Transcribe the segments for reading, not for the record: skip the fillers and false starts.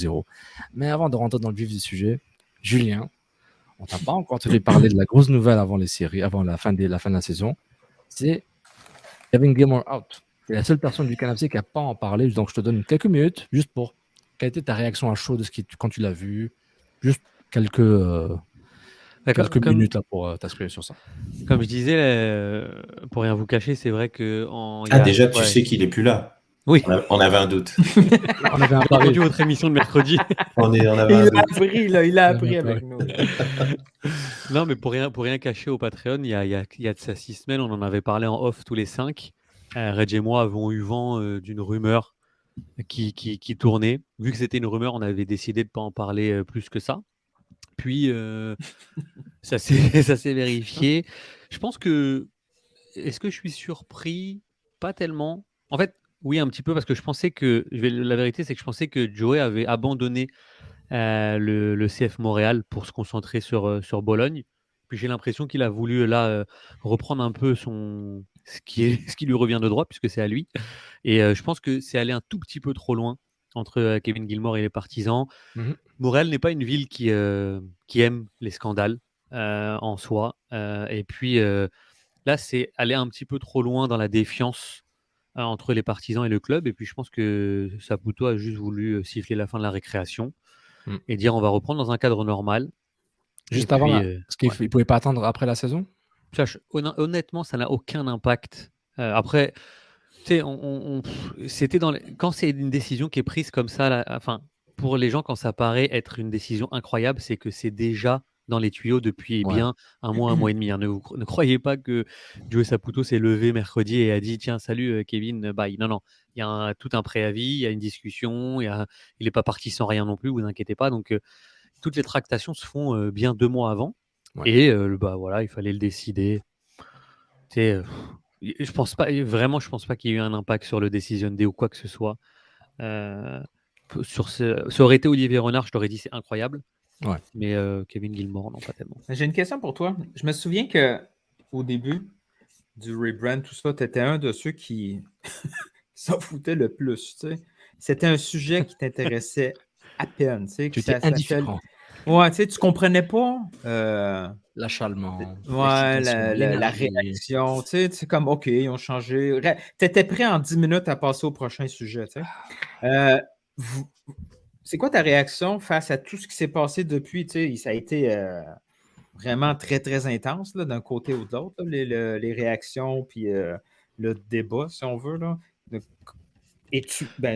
0. Mais avant de rentrer dans le vif du sujet, Julien, on t'a pas encore entendu parler de la grosse nouvelle avant les séries, avant la fin de la saison. C'est Kevin Gilmore out. C'est la seule personne du canapé qui n'a pas en parlé. Donc, je te donne quelques minutes juste pour. Quelle était ta réaction à chaud quand tu l'as vu? Juste quelques minutes là, pour t'exprimer sur ça. Comme je disais, pour rien vous cacher, c'est vrai que déjà, tu sais qu'il est plus là. Oui. On avait un doute. On avait un J'ai pari. entendu votre émission de mercredi. Il a appris avec nous. Non, mais pour rien cacher au Patreon, il y a de ça 6 semaines, on en avait parlé en off tous les 5. Reg et moi avons eu vent d'une rumeur qui tournait. Vu que c'était une rumeur, on avait décidé de ne pas en parler plus que ça. Puis, ça s'est vérifié. Je pense que... Est-ce que je suis surpris? Pas tellement. En fait, oui, un petit peu, parce que je pensais que... La vérité, c'est que je pensais que Joey avait abandonné le CF Montréal pour se concentrer sur Bologne. Puis j'ai l'impression qu'il a voulu là reprendre un peu ce qui lui revient de droit, puisque c'est à lui. Et je pense que c'est allé un tout petit peu trop loin entre Kevin Gilmore et les partisans. Mhm. Montréal n'est pas une ville qui aime les scandales en soi. Et puis là, c'est aller un petit peu trop loin dans la défiance entre les partisans et le club. Et puis je pense que Saputo a juste voulu siffler la fin de la récréation et dire on va reprendre dans un cadre normal. Juste avant, est-ce qu'il ne pouvait pas attendre après la saison? Honnêtement, ça n'a aucun impact. Après, tu sais, c'était quand c'est une décision qui est prise comme ça, enfin, pour les gens, quand ça paraît être une décision incroyable, c'est que c'est déjà dans les tuyaux depuis bien un mois et demi. Hein. Ne croyez pas que Joey Saputo s'est levé mercredi et a dit tiens, salut Kevin, bye. Non. Il y a tout un préavis, il y a une discussion, il n'est pas parti sans rien non plus, vous inquiétez pas. Donc, toutes les tractations se font bien 2 mois avant. Ouais. Et voilà, il fallait le décider. Je pense pas qu'il y ait eu un impact sur le Decision Day ou quoi que ce soit. Ça aurait été Olivier Renard, je t'aurais dit c'est incroyable. Ouais. Mais Kevin Gilmore, non, pas tellement. J'ai une question pour toi. Je me souviens qu'au début du rebrand, tout ça, tu étais un de ceux qui s'en foutaient le plus. Tu sais. C'était un sujet qui t'intéressait à peine. Tu sais, tu étais indifférent. Ouais, tu sais, tu comprenais pas l'achalement, la réaction. Tu sais, c'est comme, OK, ils ont changé. Tu étais prêt en 10 minutes à passer au prochain sujet. Tu sais. C'est quoi ta réaction face à tout ce qui s'est passé depuis? Tu sais, ça a été vraiment très, très intense là, d'un côté ou de l'autre, les réactions puis le débat, si on veut. Là. Et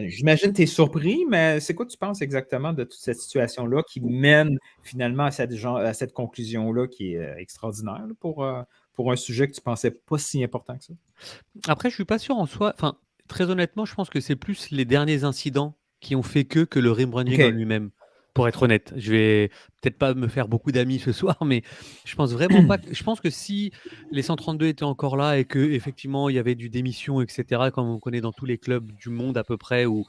j'imagine que tu es surpris, mais c'est quoi tu penses exactement de toute cette situation-là qui mène finalement à cette conclusion-là qui est extraordinaire là, pour un sujet que tu pensais pas si important que ça? Après, je suis pas sûr en soi. Enfin, très honnêtement, je pense que c'est plus les derniers incidents qui ont fait que le rebranding en lui-même. Pour être honnête, je vais peut-être pas me faire beaucoup d'amis ce soir, mais je pense vraiment pas. Je pense que si les 132 étaient encore là et que effectivement il y avait du démission, etc., comme on connaît dans tous les clubs du monde à peu près, où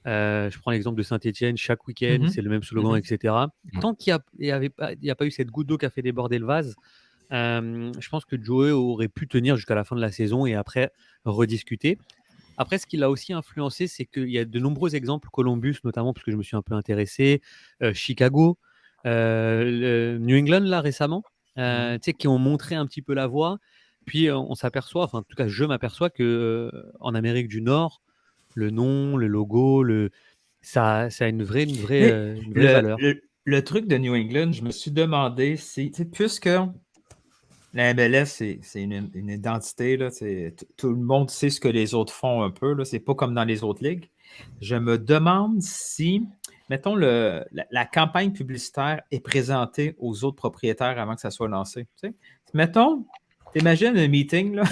je prends l'exemple de Saint-Etienne, chaque week-end c'est le même slogan, etc. Tant qu'il n'y a pas eu cette goutte d'eau qui a fait déborder le vase, je pense que Joey aurait pu tenir jusqu'à la fin de la saison et après rediscuter. Après, ce qui l'a aussi influencé, c'est qu'il y a de nombreux exemples, Columbus notamment, parce que je me suis un peu intéressé, Chicago, New England, là, récemment, qui ont montré un petit peu la voie. Puis, on s'aperçoit, enfin, en tout cas, je m'aperçois qu'en Amérique du Nord, le nom, le logo, ça a une vraie valeur. Le truc de New England, je me suis demandé si, puisque la MLS, c'est une identité, là, tout le monde sait ce que les autres font un peu, c'est pas comme dans les autres ligues. Je me demande si, mettons, la campagne publicitaire est présentée aux autres propriétaires avant que ça soit lancé. Tu sais. Mettons, t'imagines un meeting là,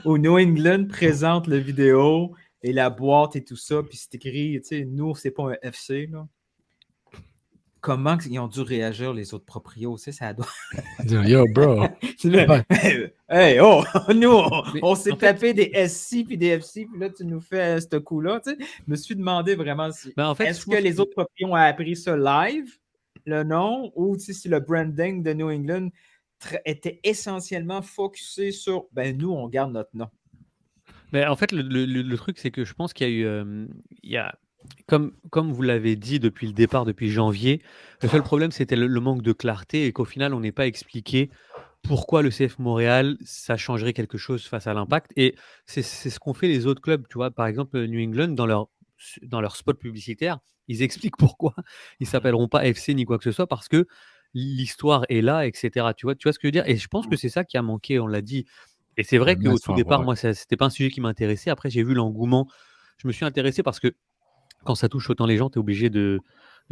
où New England présente la vidéo et la boîte et tout ça, puis c'est écrit, tu sais, nous, c'est pas un FC, là. Comment ils ont dû réagir, les autres proprios, tu sais, ça doit... Yo, bro! Hey, oh! Nous, on s'est tapé des SC puis des FC, puis là, tu nous fais ce coup-là, tu sais. Je me suis demandé vraiment si... est-ce que les autres proprios ont appris ça live, le nom, ou si le branding de New England était essentiellement focusé sur, nous, on garde notre nom. Mais en fait, le truc, c'est que je pense qu'il y a eu... Comme vous l'avez dit depuis le départ, depuis janvier, le seul problème, c'était le manque de clarté et qu'au final, on n'ait pas expliqué pourquoi le CF Montréal, ça changerait quelque chose face à l'Impact. Et c'est ce qu'ont fait les autres clubs. Tu vois, par exemple, New England, dans leur spot publicitaire, ils expliquent pourquoi ils s'appelleront pas FC ni quoi que ce soit, parce que l'histoire est là, etc. Tu vois ce que je veux dire? Et je pense que c'est ça qui a manqué, on l'a dit. Et c'est vrai qu'au tout départ, moi, c'était pas un sujet qui m'intéressait. Après, j'ai vu l'engouement. Je me suis intéressé parce que quand ça touche autant les gens, tu es obligé de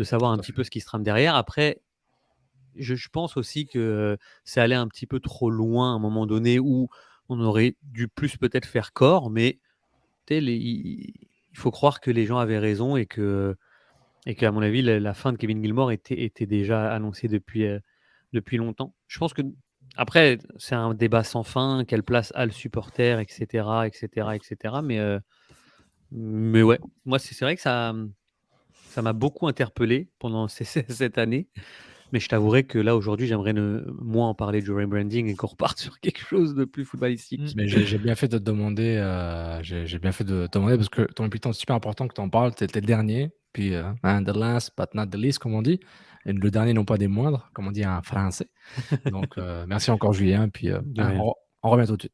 savoir un petit peu ce qui se trame derrière. Après, je pense aussi que c'est allé un petit peu trop loin à un moment donné où on aurait dû plus peut-être faire corps, mais il faut croire que les gens avaient raison et qu'à mon avis, la fin de Kevin Gilmore était déjà annoncée depuis longtemps. Je pense que après, c'est un débat sans fin, quelle place a le supporter, etc., etc., etc. Mais ouais, moi, c'est vrai que ça m'a beaucoup interpellé pendant cette année. Mais je t'avouerai que là, aujourd'hui, j'aimerais moins en parler du rebranding et qu'on reparte sur quelque chose de plus footballistique. Mais j'ai bien fait de te demander, j'ai bien fait de te demander parce que ton implication, c'est super important que tu en parles. Tu étais le dernier, puis the last but not the least, comme on dit. Et le dernier, non pas des moindres, comme on dit en français. Donc, merci encore, Julien. Puis on revient tout de suite.